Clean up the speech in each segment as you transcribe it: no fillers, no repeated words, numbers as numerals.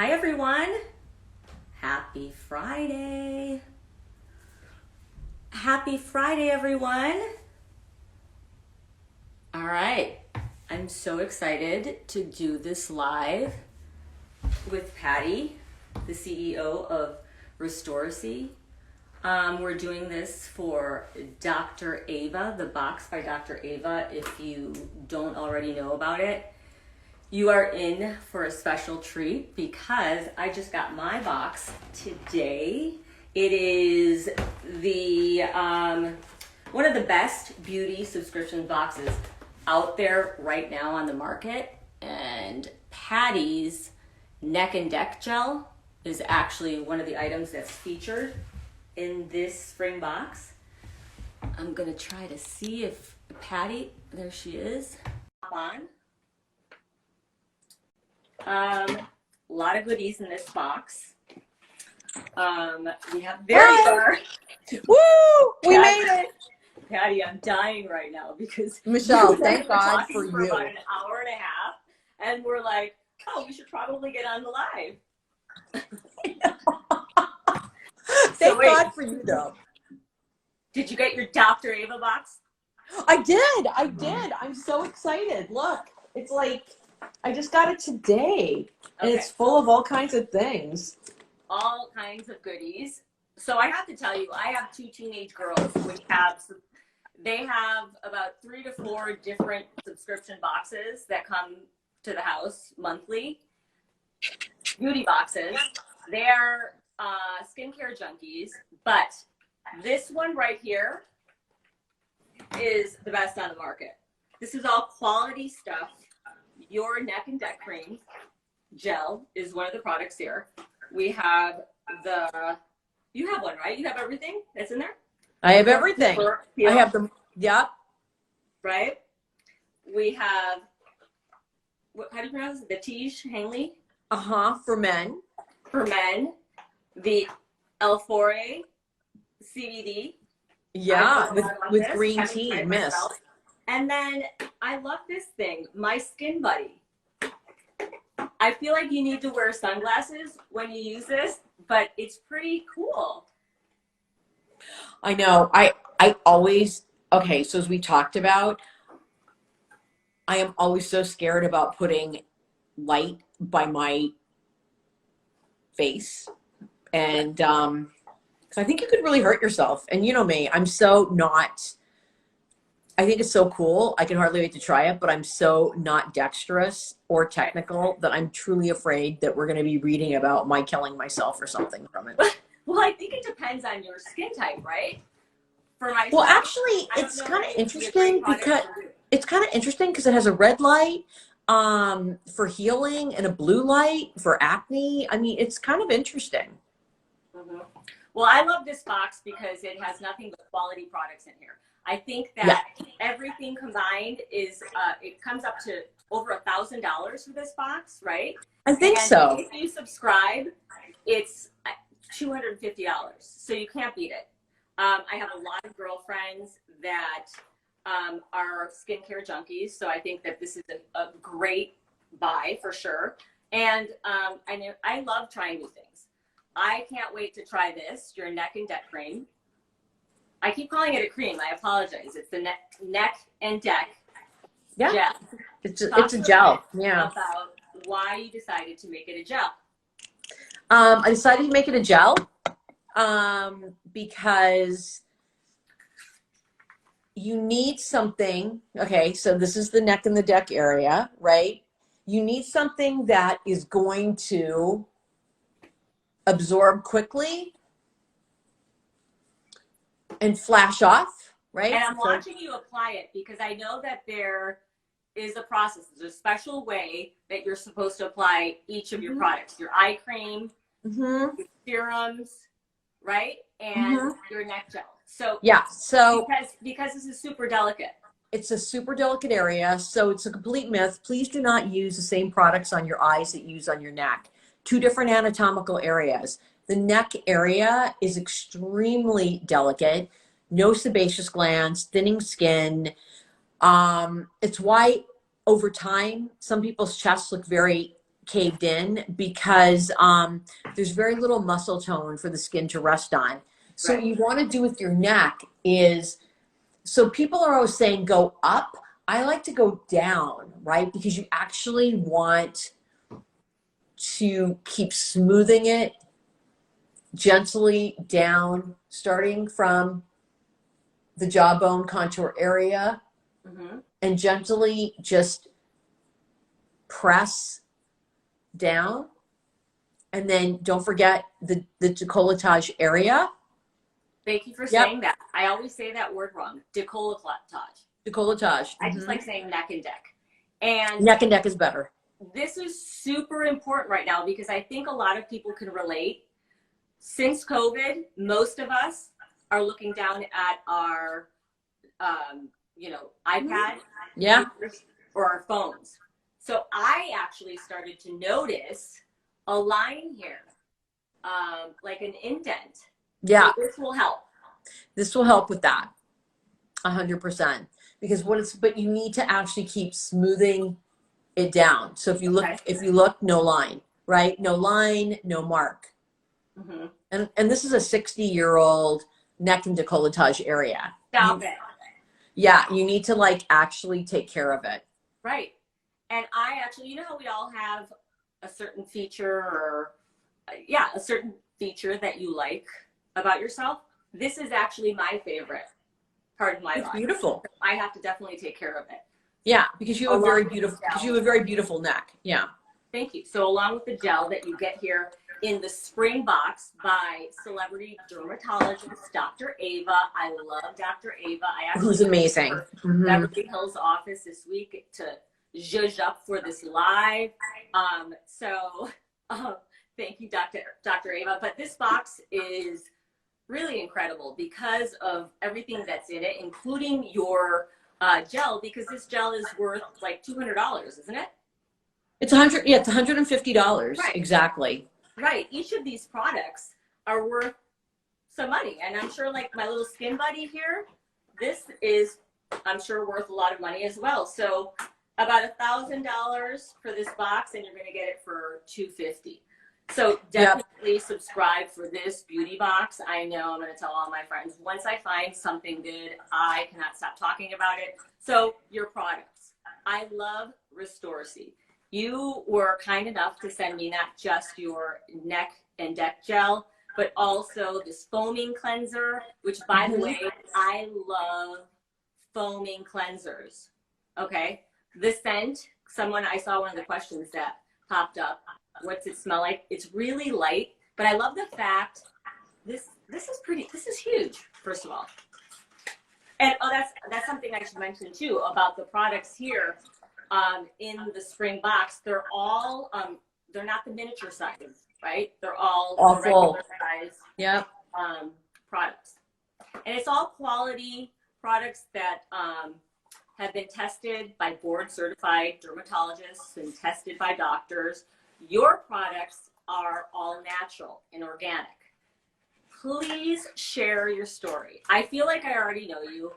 Hi everyone. Happy Friday. Happy Friday everyone. All right. I'm so excited to do this live with Patti, the CEO of Restorsea. We're doing this for Dr.Ava, the box by Dr.Ava. If you don't already know about it, you are in for a special treat because I just got my box today. It is the one of the best beauty subscription boxes out there right now on the market. And Patti's neck and deck gel is actually one of the items that's featured in this spring box. I'm gonna try to see if Patti, there she is. Hop on. A lot of goodies in this box. We have very far. Woo! We made it. Patti, I'm dying right now because Michelle, thank God for for you. about an hour and a half, and we're like, oh, we should probably get on the live. Thank God for you, though. Did you get your Dr. Ava box? I did. I'm so excited. Look, it's like I just got it today, and it's full of all kinds of things. All kinds of goodies. So I have to tell you, I have two teenage girls which they have about 3 to 4 different subscription boxes that come to the house monthly. Beauty boxes. They're skincare junkies, but this one right here is the best on the market. This is all quality stuff. Your neck and deck cream gel is one of the products here. We have you have one, right? You have everything that's in there? I have everything. I have them. Yep. Right? We have, how do you pronounce it? The Tige Hanley? For men. For men. The L4A CBD. Yeah, with green tea mist. And then I love this thing, My Skin Buddy. I feel like you need to wear sunglasses when you use this, but it's pretty cool. I know. I always, okay, so as we talked about, I am always so scared about putting light by my face. And because I think you could really hurt yourself. And you know me, I'm so not, I think it's so cool. I can hardly wait to try it, but I'm so not dexterous or technical that I'm truly afraid that we're going to be reading about my killing myself or something from it. Well, I think it depends on your skin type, right? For myself, well, actually, it's kind of interesting because it has a red light for healing and a blue light for acne. I mean, it's kind of interesting. Mm-hmm. Well, I love this box because it has nothing but quality products in here. I think that everything combined is it comes up to over $1,000 for this box, right? I think so. If you subscribe, it's $250, so you can't beat it. I have a lot of girlfriends that are skincare junkies, so I think that this is a great buy for sure. And I love trying new things. I can't wait to try this, your neck and deck cream. I keep calling it a cream. I apologize. It's the neck and deck gel. It's a gel. Yeah. About why you decided to make it a gel. I decided to make it a gel because you need something. Okay, so this is the neck and the deck area, right? You need something that is going to absorb quickly and flash off, right? And I'm watching you apply it because I know that there is a process. There's a special way that you're supposed to apply each of your products. Your eye cream, your serums, right? And your neck gel. So yeah, so because this is super delicate. It's a super delicate area, so it's a complete myth. Please do not use the same products on your eyes that you use on your neck. 2 different anatomical areas. The neck area is extremely delicate, no sebaceous glands, thinning skin. It's why over time, some people's chests look very caved in because there's very little muscle tone for the skin to rest on. So what Right. you want to do with your neck is, so people are always saying go up. I like to go down, right? Because you actually want to keep smoothing it gently down, starting from the jawbone contour area, and gently just press down. And then don't forget the décolletage area. Thank you for Yep. saying that. I always say that word wrong. Décolletage. Décolletage. I just like saying neck and neck. And Neck and neck is better. this is super important right now because I think a lot of people can relate. Since COVID, most of us are looking down at our, iPad, Yeah. or our phones. So I actually started to notice a line here, like an indent. Yeah. So this will help. This will help with that. 100%. Because but you need to actually keep smoothing it down. So if you look, no line, right? No line, no mark. Mm-hmm. And this is a 60-year-old neck and décolletage area. Stop it. Yeah, you need to like actually take care of it. Right. And I actually, you know how we all have a certain feature or, a certain feature that you like about yourself? This is actually my favorite part of my life. It's beautiful. I have to definitely take care of it. Yeah, because you have a very beautiful neck. Yeah. Thank you. So along with the gel that you get here in the spring box by celebrity dermatologist Dr. Ava. I love Dr. Ava. Who's amazing. Beverly Hills office this week to zhuzh up for this live. Thank you, Dr. Ava. But this box is really incredible because of everything that's in it, including your gel, because this gel is worth like $200, isn't it? It's $150. Right. Exactly. Right. Each of these products are worth some money. And I'm sure like my little skin buddy here, this is, I'm sure, worth a lot of money as well. So about $1,000 for this box, and you're going to get it for $250. So definitely subscribe for this beauty box. I know I'm going to tell all my friends, once I find something good, I cannot stop talking about it. So your products. I love Restorsea. You were kind enough to send me not just your neck and neck gel, but also this foaming cleanser, which by the way, I love foaming cleansers. Okay. The scent, I saw one of the questions that popped up. What's it smell like? It's really light, but I love the fact this is huge, first of all. And that's something I should mention too about the products here in the spring box. They're all they're not the miniature size, right? They're all the regular size products. And it's all quality products that have been tested by board certified dermatologists and tested by doctors. Your products are all natural and organic. Please share your story. I feel like I already know you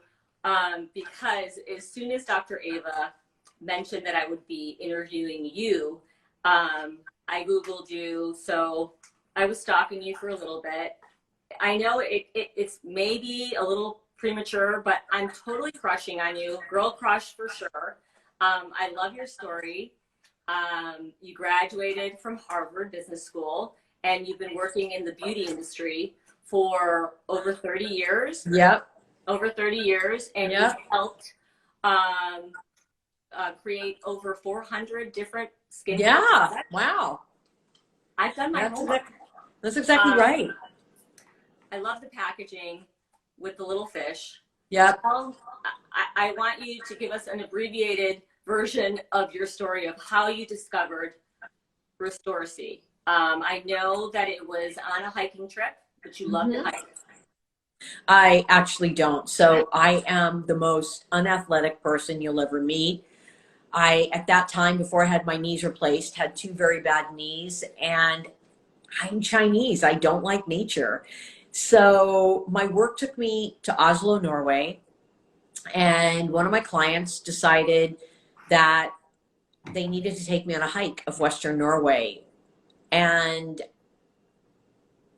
because as soon as Dr. Ava mentioned that I would be interviewing you, I Googled you. So I was stalking you for a little bit. I know it's maybe a little premature, but I'm totally crushing on you. Girl crush for sure. I love your story. You graduated from Harvard Business School and you've been working in the beauty industry for over 30 years. Yep. Over 30 years. And you've helped create over 400 different skincare products. Wow. I've done my homework. That's exactly right. I love the packaging with the little fish. Yep. I want you to give us an abbreviated version of your story of how you discovered Restorsea. I know that it was on a hiking trip, but you love to hike. I actually don't. So I am the most unathletic person you'll ever meet. At that time, before I had my knees replaced, had 2 very bad knees, and I'm Chinese. I don't like nature. So my work took me to Oslo, Norway, and one of my clients decided that they needed to take me on a hike of Western Norway. And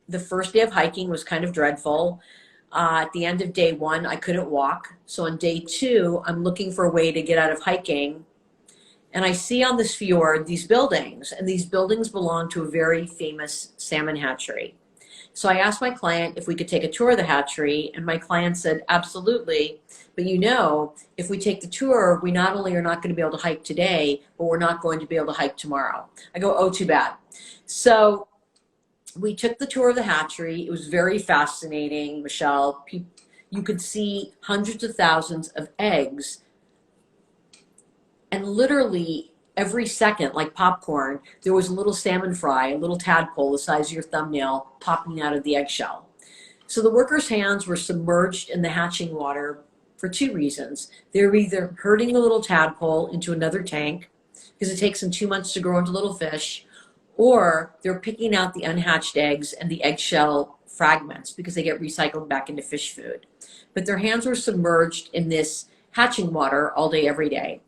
the first day of hiking was kind of dreadful. At the end of day one, I couldn't walk. So on day two, I'm looking for a way to get out of hiking. And I see on this fjord these buildings, and these buildings belong to a very famous salmon hatchery. So I asked my client if we could take a tour of the hatchery, and my client said, absolutely. But you know, if we take the tour, we not only are not going to be able to hike today, but we're not going to be able to hike tomorrow. I go, oh, too bad. So we took the tour of the hatchery. It was very fascinating, Michelle. You could see hundreds of thousands of eggs. And literally every second, like popcorn, there was a little salmon fry, a little tadpole the size of your thumbnail popping out of the eggshell. So the workers' hands were submerged in the hatching water for two reasons. They were either herding the little tadpole into another tank, because it takes them 2 months to grow into little fish, or they're picking out the unhatched eggs and the eggshell fragments because they get recycled back into fish food. But their hands were submerged in this hatching water all day, every day.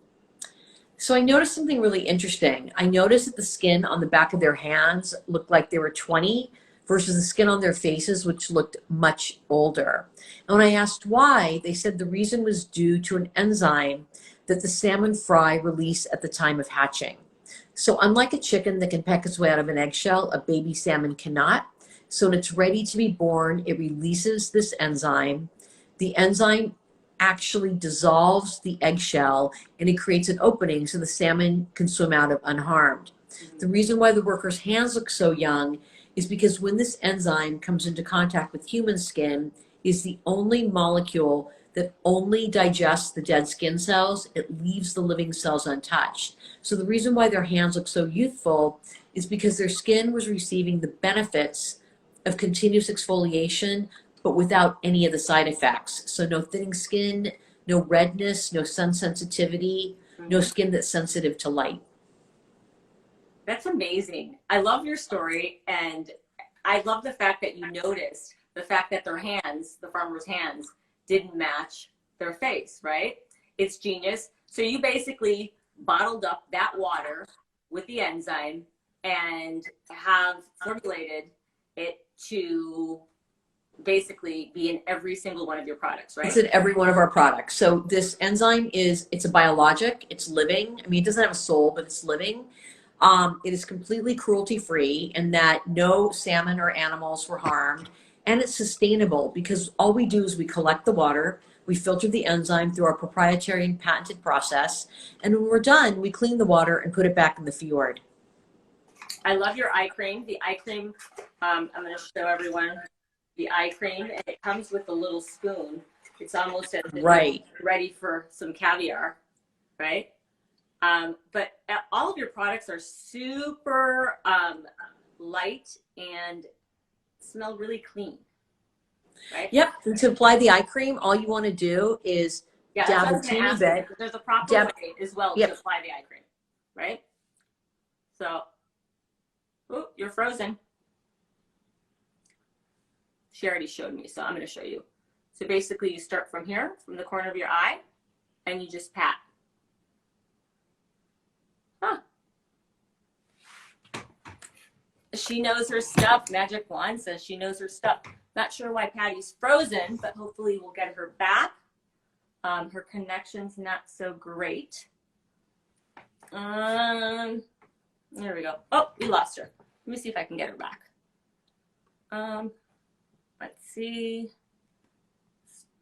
So I noticed something really interesting. I noticed that the skin on the back of their hands looked like they were 20 versus the skin on their faces, which looked much older. And when I asked why, they said the reason was due to an enzyme that the salmon fry release at the time of hatching. So unlike a chicken that can peck its way out of an eggshell, a baby salmon cannot. So when it's ready to be born, it releases this enzyme. The enzyme actually dissolves the eggshell, and it creates an opening so the salmon can swim out of unharmed. The reason why the workers' hands look so young is because when this enzyme comes into contact with human skin, is the only molecule that only digests the dead skin cells. It leaves the living cells untouched. So the reason why their hands look so youthful is because their skin was receiving the benefits of continuous exfoliation, but without any of the side effects. So no thinning skin, no redness, no sun sensitivity, no skin that's sensitive to light. That's amazing. I love your story, and I love the fact that you noticed the fact that their hands, the farmer's hands, didn't match their face, right? It's genius. So you basically bottled up that water with the enzyme and have formulated it to basically be in every single one of your products, right? It's in every one of our products. So this enzyme it's a biologic, it's living. I mean, it doesn't have a soul, but it's living. It is completely cruelty-free in that no salmon or animals were harmed. And it's sustainable because all we do is we collect the water, we filter the enzyme through our proprietary and patented process, and when we're done, we clean the water and put it back in the fjord. I love your eye cream. The eye cream, I'm going to show everyone the eye cream, and it comes with a little spoon. It's almost as if right, it's ready for some caviar, right? But all of your products are super light and smell really clean, right? Yep. And to apply the eye cream, all you want to do is dab a teeny bit. There's a proper way as well to apply the eye cream, right? So, oh, you're frozen. She already showed me, so I'm going to show you. So basically, you start from here, from the corner of your eye, and you just pat. Huh. She knows her stuff. Magic Wand says she knows her stuff. Not sure why Patty's frozen, but hopefully we'll get her back. Her connection's not so great. There we go. Oh, we lost her. Let me see if I can get her back. Let's see.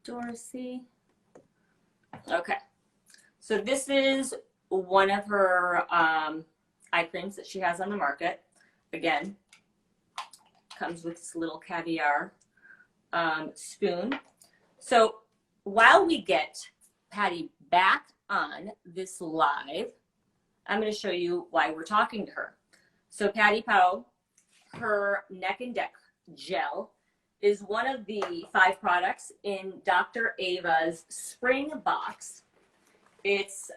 Restorsea. Okay. So this is one of her eye creams that she has on the market. Again, comes with this little caviar spoon. So while we get Patti back on this live, I'm going to show you why we're talking to her. So Patti Poe, her neck and neck gel is one of the 5 products in Dr. Ava's spring box. It's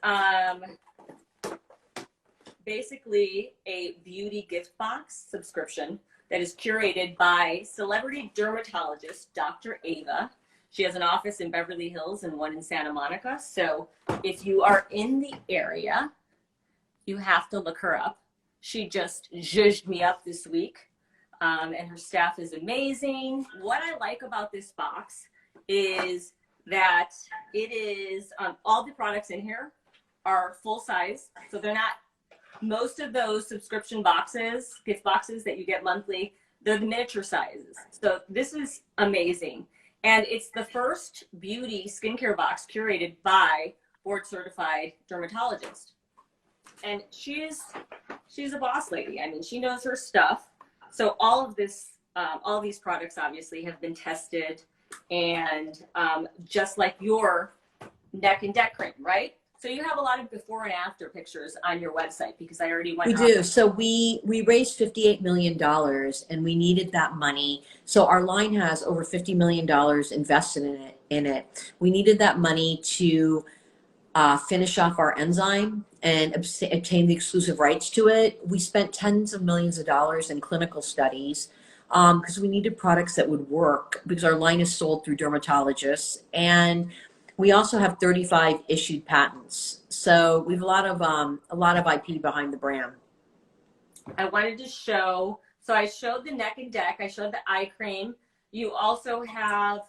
basically a beauty gift box subscription that is curated by celebrity dermatologist Dr. Ava. She has an office in Beverly Hills and one in Santa Monica. So if you are in the area, You have to look her up. She just zhuzhed me up this week, and her staff is amazing. What I like about this box is that it is all the products in here are full size, so they're not. Most of those subscription boxes, gift boxes that you get monthly, they're the miniature sizes. So this is amazing. And it's the first beauty skincare box curated by board certified dermatologist. And she's a boss lady. I mean, she knows her stuff. So all of this, all these products obviously have been tested, and just like your neck and deck cream, right? So you have a lot of before and after pictures on your website, because I already went. We do. So we raised $58 million, and we needed that money. So our line has over $50 million invested in it. We needed that money to finish off our enzyme and obtain the exclusive rights to it. We spent tens of millions of dollars in clinical studies because we needed products that would work, because our line is sold through dermatologists, and we also have 35 issued patents. So we have a lot of IP behind the brand. I wanted to show, so I showed the neck and deck, I showed the eye cream. You also have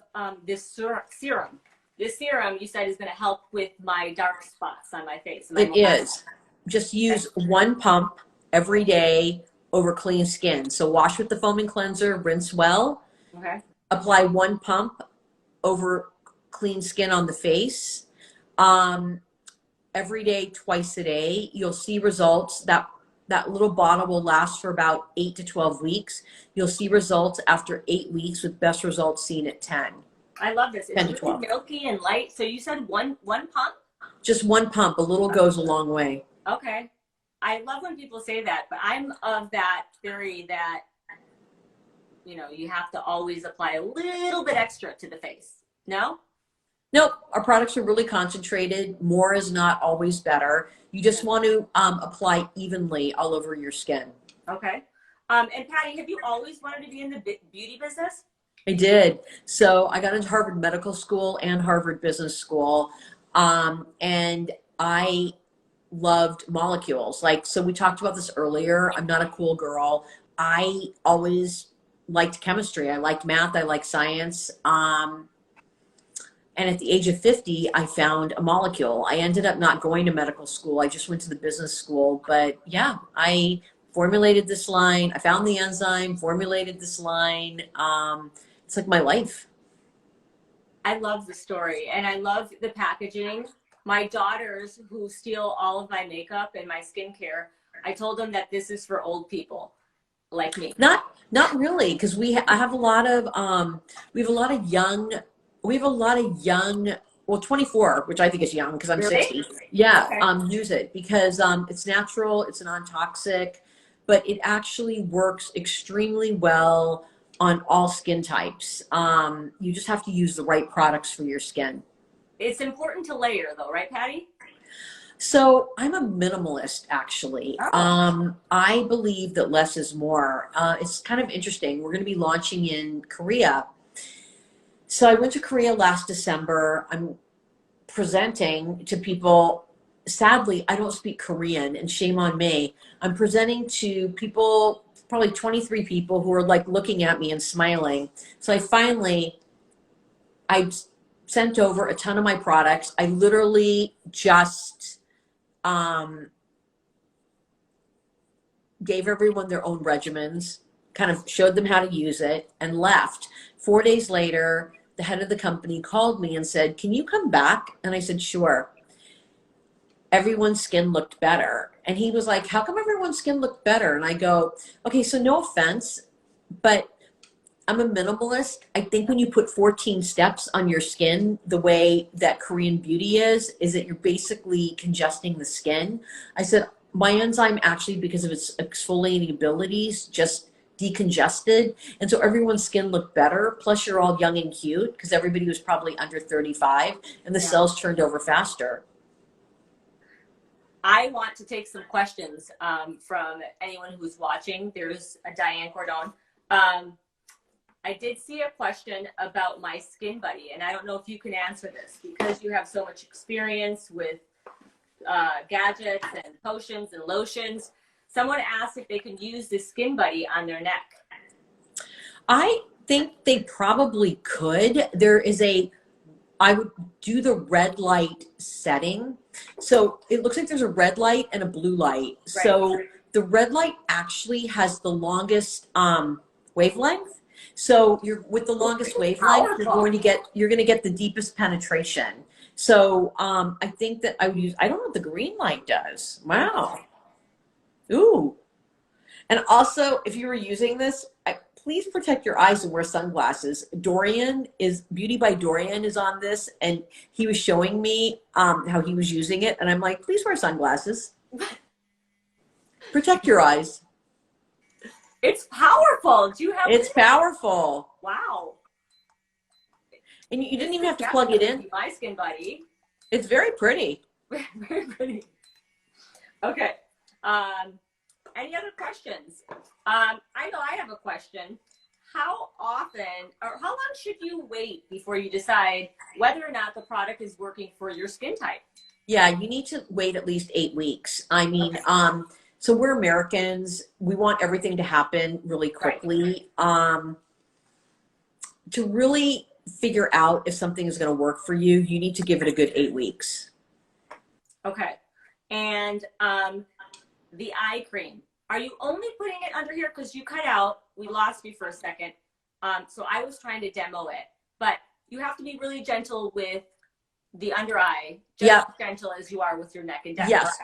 this serum. This serum you said is going to help with my dark spots on my face. It is. Just use one pump every day over clean skin. So wash with the foaming cleanser, rinse well. Okay. Apply one pump over clean skin on the face. Every day, twice a day, you'll see results. That little bottle will last for about 8 to 12 weeks. You'll see results after 8 weeks, with best results seen at 10. I love this. It's 10 to really 12. milky and light. So you said one pump? Just one pump. A little goes a long way. Okay. I love when people say that, but I'm of that theory that, you know, you have to always apply a little bit extra to the face. No? Nope. Our products are really concentrated. More is not always better. You just want to apply evenly all over your skin. Okay. And Patti, have you always wanted to be in the beauty business? I did. So I got into Harvard Medical School and Harvard Business School. And I loved molecules. Like, so we talked about this earlier. I'm not a cool girl. I always liked chemistry. I liked math. I liked science. And at the age of 50, I found a molecule. I ended up not going to medical school. I just went to the business school. But yeah, I formulated this line. I found the enzyme, formulated this line. It's like my life. I love the story, and I love the packaging. My daughters, who steal all of my makeup and my skincare, I told them that this is for old people like me. Not really, because I have a lot of we have a lot of young. Well, 24, which I think is young because I'm Really? 60. Yeah, Okay. use it because it's natural, it's non-toxic, but it actually works extremely well on all skin types. You just have to use the right products for your skin. It's important to layer though, right, Patti? So I'm a minimalist, actually. Oh. I believe that less is more. It's kind of interesting. We're going to be launching in Korea. So I went to Korea last December. I'm presenting to people. Sadly, I don't speak Korean, and shame on me. I'm presenting to people, probably 23 people, who are like looking at me and smiling. So I sent over a ton of my products. I literally just gave everyone their own regimens, kind of showed them how to use it, and left. 4 days later, the head of the company called me and said, "Can you come back?" And I said, "Sure." Everyone's skin looked better. And he was like, "How come everyone's skin looked better?" And I go, "Okay, so no offense, but I'm a minimalist. I think when you put 14 steps on your skin, the way that Korean beauty is that you're basically congesting the skin." I said, "My enzyme actually, because of its exfoliating abilities, just decongested. And so everyone's skin looked better. Plus you're all young and cute because everybody was probably under 35 and the cells turned over faster." I want to take some questions from anyone who's watching. There's a Diane Cordone. I did see a question about my Skin Buddy, and I don't know if you can answer this because you have so much experience with gadgets and potions and lotions. Someone asked if they can use the Skin Buddy on their neck. I think they probably could. I would do the red light setting. So it looks like there's a red light and a blue light. Right. So the red light actually has the longest wavelength. So you're with the longest wavelength, you're going to get the deepest penetration. So I think that I would use, I don't know what the green light does. Wow. Ooh. And also, if you were using this, please protect your eyes and wear sunglasses. Beauty by Dorian is on this, and he was showing me how he was using it, and I'm like, please wear sunglasses. Protect your eyes. It's powerful. Do you have It's powerful. Wow. And you didn't even have to plug it in. My Skin Buddy. It's very pretty. Very pretty. Okay. Any other questions? I know I have a question. How often or how long should you wait before you decide whether or not the product is working for your skin type? Yeah, you need to wait at least 8 weeks. I mean, okay. So we're Americans. We want everything to happen really quickly. Right. To really figure out if something is going to work for you, you need to give it a good 8 weeks. Okay. And the eye cream. Are you only putting it under here because you cut out? We lost you for a second. So I was trying to demo it, but you have to be really gentle with the under eye, just as gentle as you are with your neck and neck. Yes.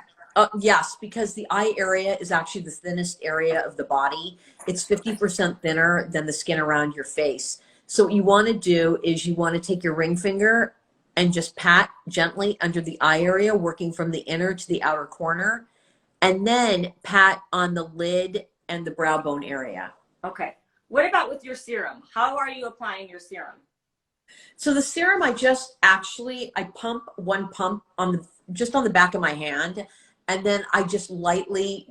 Yes, because the eye area is actually the thinnest area of the body. It's 50% thinner than the skin around your face. So what you want to do is you want to take your ring finger and just pat gently under the eye area, working from the inner to the outer corner. And then pat on the lid and the brow bone area. Okay. What about with your serum? How are you applying your serum? So the serum, I pump one pump just on the back of my hand. And then I just lightly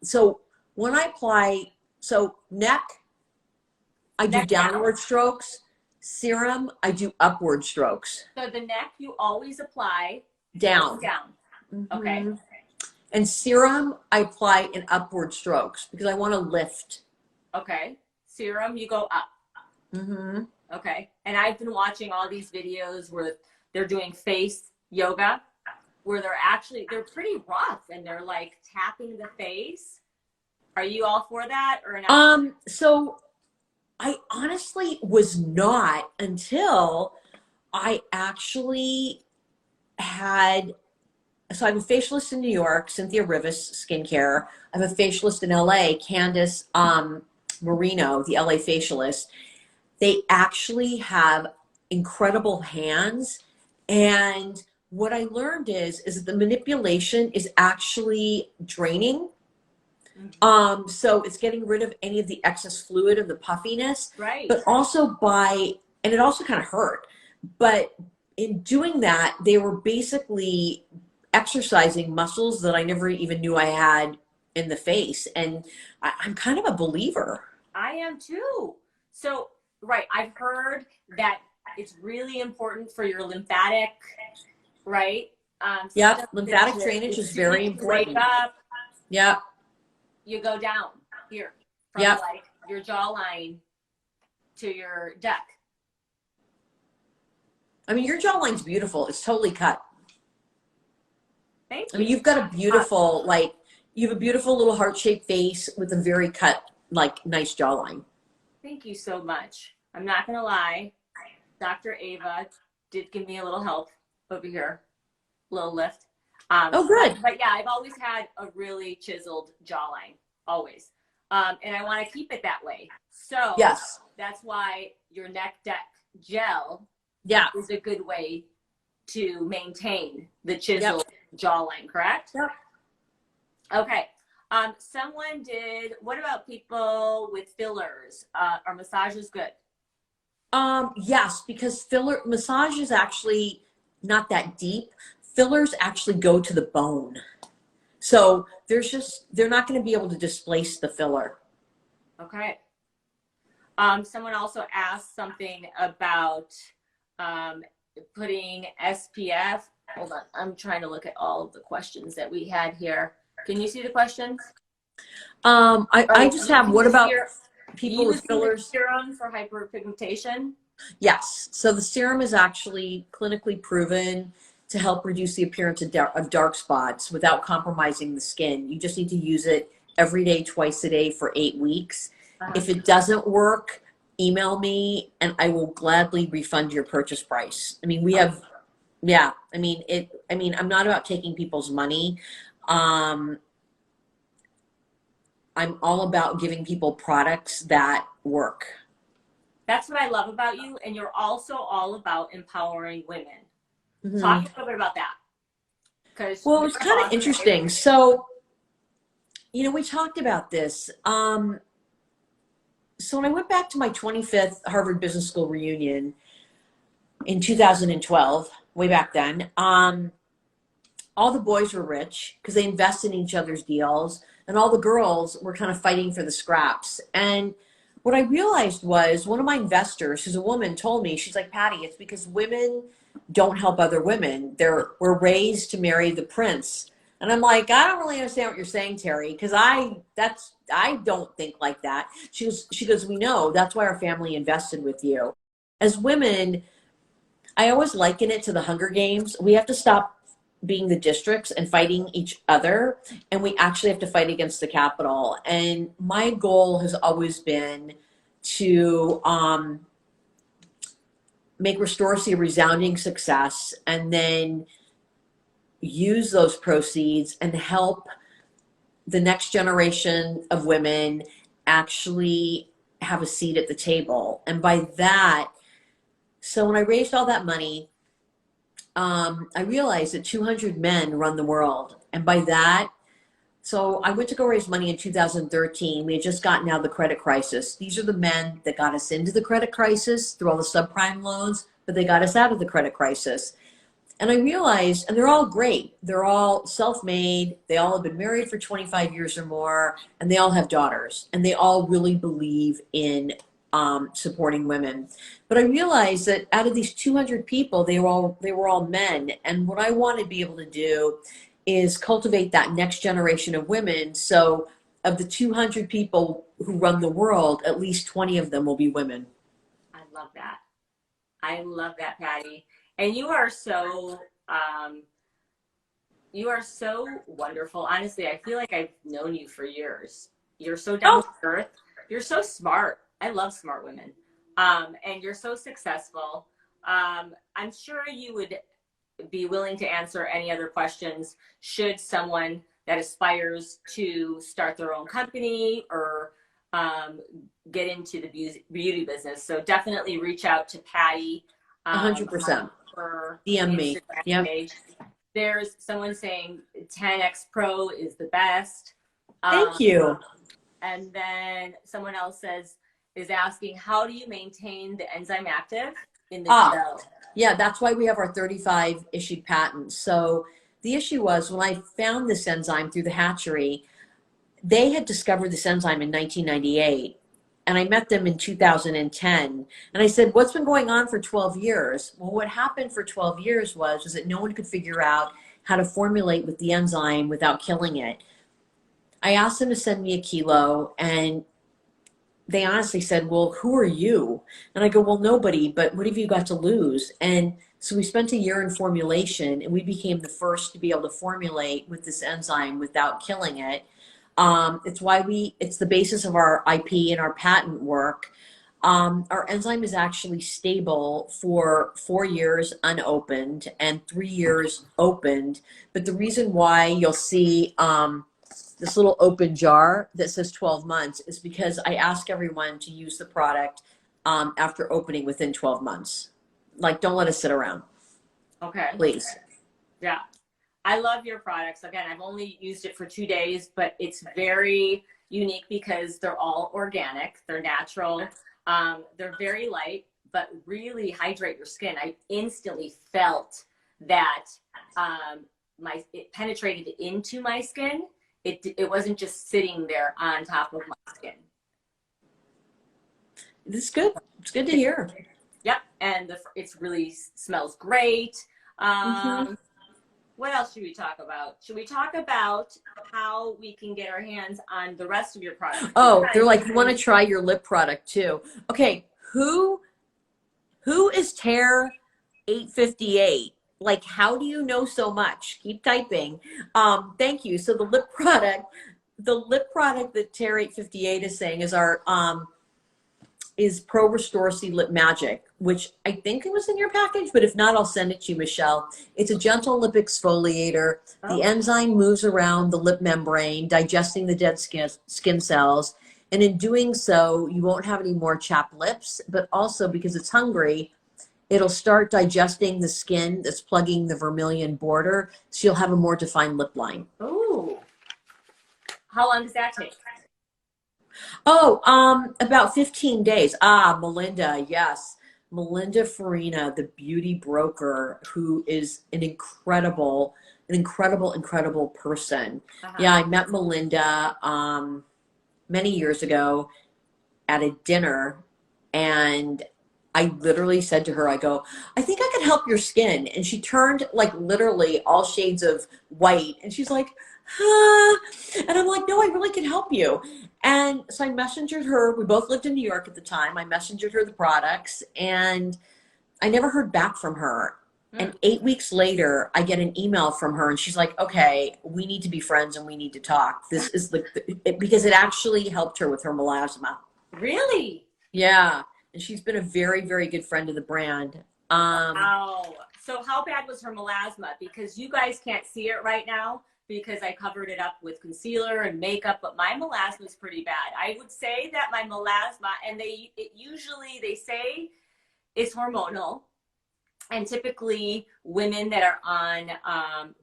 so when I apply, neck, I do downward strokes. Serum, I do upward strokes. So the neck, you always apply down. Mm-hmm. Okay. And serum, I apply in upward strokes because I want to lift. Okay. Serum, you go up. Mm-hmm. Okay. And I've been watching all these videos where they're doing face yoga, where they're pretty rough and they're like tapping the face. Are you all for that or not? So I honestly was not until I actually so I have a facialist in New York, Cynthia Rivas Skincare. I have a facialist in LA, Candace Marino, the LA facialist. They actually have incredible hands. And what I learned is that the manipulation is actually draining. Mm-hmm. So it's getting rid of any of the excess fluid of the puffiness. Right. But also and it also kind of hurt. But in doing that, they were basically exercising muscles that I never even knew I had in the face. And I'm kind of a believer. I am too. So, right. I've heard that it's really important for your lymphatic, right? Lymphatic drainage is very important. Up, yep. You go down here from like your jawline to your deck. I mean, your jawline's beautiful. It's totally cut. Thank you. I mean, you've got a beautiful, you have a beautiful little heart-shaped face with a very cut, nice jawline. Thank you so much. I'm not going to lie. Dr. Ava did give me a little help over here. A little lift. Oh, good. But yeah, I've always had a really chiseled jawline. Always. And I want to keep it that way. So yes, that's why your neck deck gel is a good way to maintain the chiseled jawline, correct? Yep. Okay. What about people with fillers? Are massages good? Yes, because massage is actually not that deep. Fillers actually go to the bone. So they're not going to be able to displace the filler. Okay. Someone also asked something about putting SPF hold on. I'm trying to look at all of the questions that we had here. Can you see the questions? I just have, what about people with using the fillers? serum for hyperpigmentation? Yes. So the serum is actually clinically proven to help reduce the appearance of dark spots without compromising the skin. You just need to use it every day, twice a day for 8 weeks. If it doesn't work, email me and I will gladly refund your purchase price. I mean, we have, yeah, I mean, I'm not about taking people's money. I'm all about giving people products that work. That's what I love about you. And you're also all about empowering women. Mm-hmm. Talk a little bit about that. Well, it's kind of interesting. So, we talked about this. So when I went back to my 25th Harvard Business School reunion in 2012, way back then, all the boys were rich because they invested in each other's deals, and all the girls were kind of fighting for the scraps. And what I realized was one of my investors, who's a woman, told me, she's like, Patti, it's because women don't help other women. We're raised to marry the prince. And I'm like, I don't really understand what you're saying, Terry, because I don't think like that. She goes, we know, that's why our family invested with you. As women, I always liken it to the Hunger Games. We have to stop being the districts and fighting each other, and we actually have to fight against the capital. And my goal has always been to make Restorsea a resounding success, and then use those proceeds and help the next generation of women actually have a seat at the table. And by that, so when I raised all that money, I realized that 200 men run the world. And by that, so I went to go raise money in 2013. We had just gotten out of the credit crisis. These are the men that got us into the credit crisis through all the subprime loans, but they got us out of the credit crisis. And I realized, and they're all great. They're all self-made. They all have been married for 25 years or more, and they all have daughters. And they all really believe in supporting women. But I realized that out of these 200 people, they were all men. And what I want to be able to do is cultivate that next generation of women. So of the 200 people who run the world, at least 20 of them will be women. I love that. I love that, Patti. And you are so wonderful. Honestly, I feel like I've known you for years. You're so down to earth. You're so smart. I love smart women. And you're so successful. I'm sure you would be willing to answer any other questions should someone that aspires to start their own company or get into the beauty business. So definitely reach out to Patti. 100%. Her DM me. Instagram page. There's someone saying 10X Pro is the best. Thank you. And then someone else is asking, how do you maintain the enzyme active in the gel? Yeah, that's why we have our 35 issued patents. So the issue was when I found this enzyme through the hatchery, they had discovered this enzyme in 1998. And I met them in 2010. And I said, what's been going on for 12 years? Well, what happened for 12 years was that no one could figure out how to formulate with the enzyme without killing it. I asked them to send me a kilo, and they honestly said, well, who are you? And I go, well, nobody, but what have you got to lose? And so we spent a year in formulation, and we became the first to be able to formulate with this enzyme without killing it. It's the basis of our IP and our patent work. Our enzyme is actually stable for 4 years unopened and 3 years opened. But the reason why you'll see this little open jar that says 12 months is because I ask everyone to use the product after opening within 12 months. Like, don't let us sit around. Okay. Please. Yeah. I love your products. Again, I've only used it for 2 days, but it's very unique because they're all organic. They're natural. They're very light, but really hydrate your skin. I instantly felt that it penetrated into my skin. It wasn't just sitting there on top of my skin. This is good. It's good to hear. Yep. And it really smells great. What else should we talk about? Should we talk about how we can get our hands on the rest of your products? Oh, they're like, you want to try your lip product too. Okay, who is Tear 858? Like, how do you know so much? Keep typing. Thank you. So the lip product that Tear 858 is saying is our is Pro Restorsea Lip Magic, which I think it was in your package, but if not, I'll send it to you, Michelle. It's a gentle lip exfoliator. The enzyme moves around the lip membrane, digesting the dead skin cells. And in doing so, you won't have any more chapped lips, but also because it's hungry, it'll start digesting the skin that's plugging the vermilion border, so you'll have a more defined lip line. Ooh. How long does that take? Oh, about 15 days. Ah, Melinda, yes. Melinda Farina, the beauty broker, who is incredible person. Yeah, I met Melinda many years ago at a dinner, and I literally said to her, I go, I think I could help your skin. And she turned like literally all shades of white. And she's like, huh? And I'm like, no, I really can help you. And so I messengered her. We both lived in New York at the time. I messengered her the products, and I never heard back from her. And 8 weeks later, I get an email from her, and she's like, okay, we need to be friends and we need to talk. This is because it actually helped her with her melasma. Really? Yeah. And she's been a very good friend of the brand. Wow. So how bad was her melasma? Because you guys can't see it right now because I covered it up with concealer and makeup, but my melasma is pretty bad. I would say that my melasma, and they say it's hormonal, and typically women that are on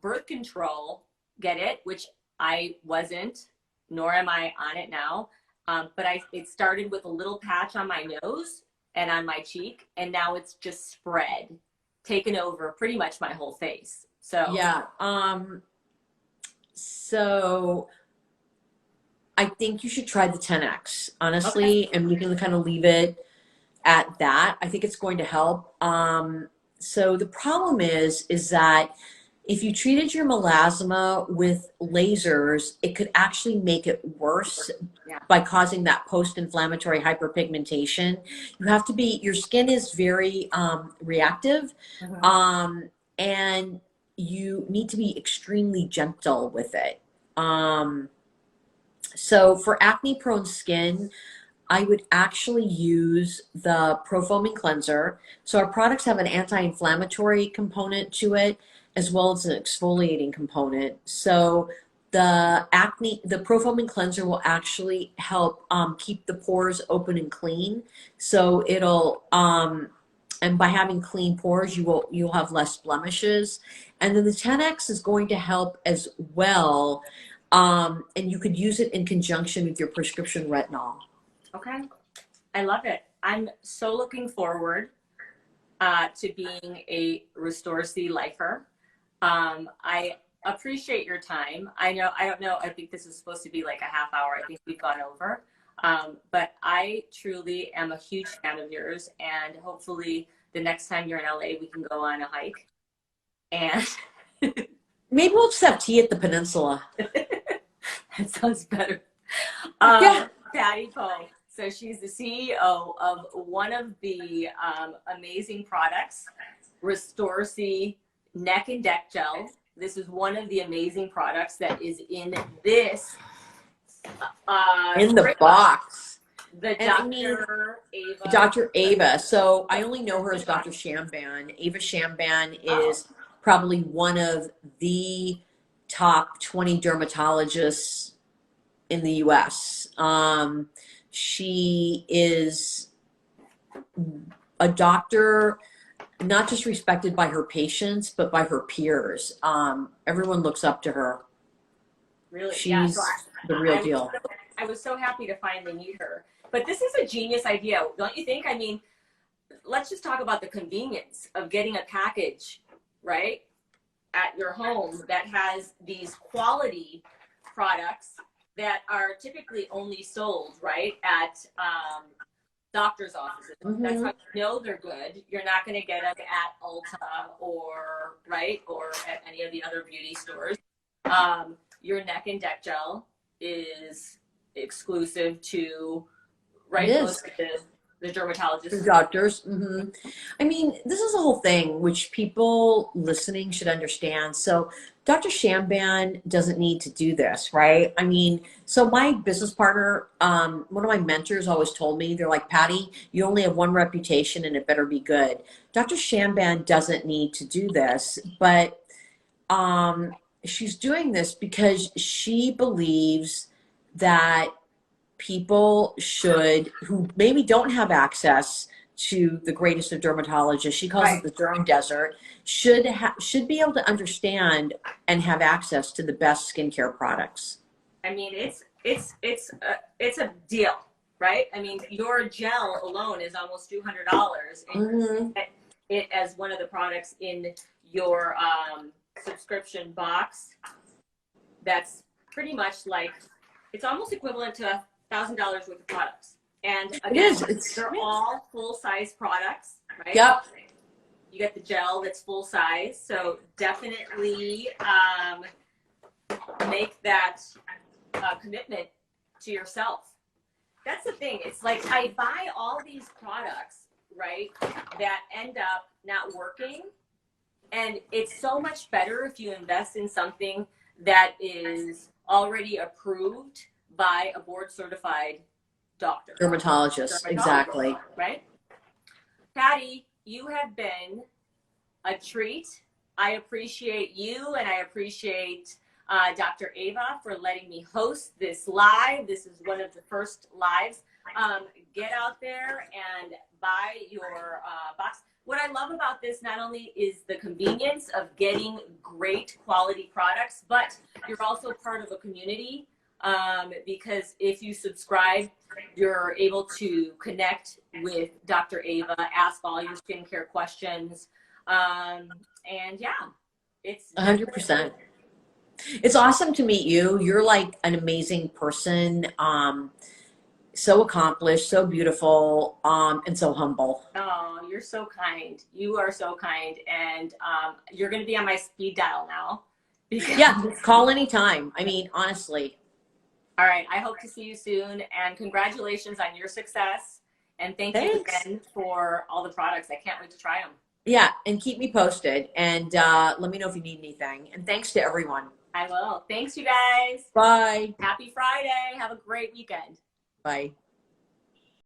birth control get it, which I wasn't, nor am I on it now. But it started with a little patch on my nose and on my cheek, and now it's just spread, taken over pretty much my whole face. So yeah. So I think you should try the 10X, honestly, and we can kind of leave it at that. I think it's going to help. So the problem is that if you treated your melasma with lasers, it could actually make it worse by causing that post-inflammatory hyperpigmentation. You have to be, your skin is very reactive, and you need to be extremely gentle with it. So for acne-prone skin, I would actually use the Pro Foaming Cleanser. So our products have an anti-inflammatory component to it, as well as an exfoliating component. So the Pro Foaming Cleanser will actually help keep the pores open and clean. So it'll, and by having clean pores, you'll have less blemishes. And then the 10X is going to help as well. And you could use it in conjunction with your prescription retinol. Okay. I love it. I'm so looking forward to being a Restorsea lifer. I appreciate your time. I don't know, I think this is supposed to be like a half hour. I think we've gone over. But I truly am a huge fan of yours, and hopefully the next time you're in LA, we can go on a hike. And maybe we'll just have tea at the peninsula. That sounds better. Yeah. Patti Poe. So she's the CEO of one of the amazing products, Restorsea Neck and Deck Gel. This is one of the amazing products that is in this in the box. The Dr. Dr. Ava. So I only know her as Dr. Shamban. Ava Shamban is probably one of the top 20 dermatologists in the US. She is a doctor, not just respected by her patients, but by her peers. Everyone looks up to her. Really? She's the real deal. I was so happy to finally meet her. But this is a genius idea, don't you think? I mean, let's just talk about the convenience of getting a package, right, at your home that has these quality products that are typically only sold, right, at doctor's offices. That's how you know they're good. You're not going to get them at Ulta or at any of the other beauty stores. Your neck and deck gel is exclusive to most of the dermatologists, the doctors. I mean, this is a whole thing which people listening should understand. So Dr. Shamban doesn't need to do this, right? I mean, so my business partner, one of my mentors always told me, they're like, Patti, you only have one reputation and it better be good. Dr. Shamban doesn't need to do this, but she's doing this because she believes that people who maybe don't have access to the greatest of dermatologists, she calls it the derm desert, should be able to understand and have access to the best skincare products. I mean, it's a deal, right? I mean, your gel alone is almost $200, and it as one of the products in your subscription box. That's pretty much like, it's almost equivalent to $1,000 worth of products. And again, they're all full-size products, right? Yep. You get the gel that's full size, so definitely make that commitment to yourself. That's the thing. It's like I buy all these products, right, that end up not working. And it's so much better if you invest in something that is already approved by a board-certified doctor. Dermatologist, exactly. Right? Patti, you have been a treat. I appreciate you, and I appreciate Dr. Ava for letting me host this live. This is one of the first lives. Get out there and buy your box. What I love about this not only is the convenience of getting great quality products, but you're also part of a community because if you subscribe, you're able to connect with Dr. Ava, ask all your skincare questions. And yeah, it's 100%. It's awesome to meet you. You're like an amazing person. So accomplished, so beautiful, and so humble. Oh, you're so kind. You are so kind. And you're going to be on my speed dial now. Yeah, call anytime. I mean, honestly. All right. I hope to see you soon. And congratulations on your success. And thank you again for all the products. I can't wait to try them. Yeah, and keep me posted. And let me know if you need anything. And thanks to everyone. I will. Thanks, you guys. Bye. Happy Friday. Have a great weekend. Bye.